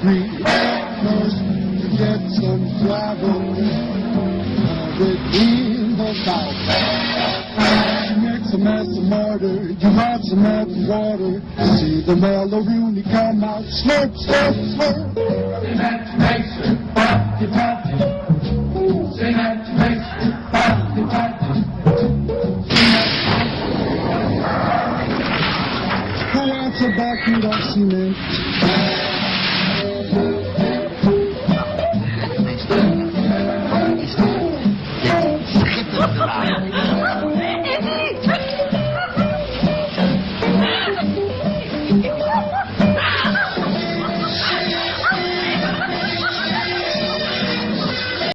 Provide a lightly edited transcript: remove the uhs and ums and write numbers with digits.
green first to get some flour. In the south, you mix a mess of mortar, you hot some apple water, see the mellow come out, slurp, slurp, slurp.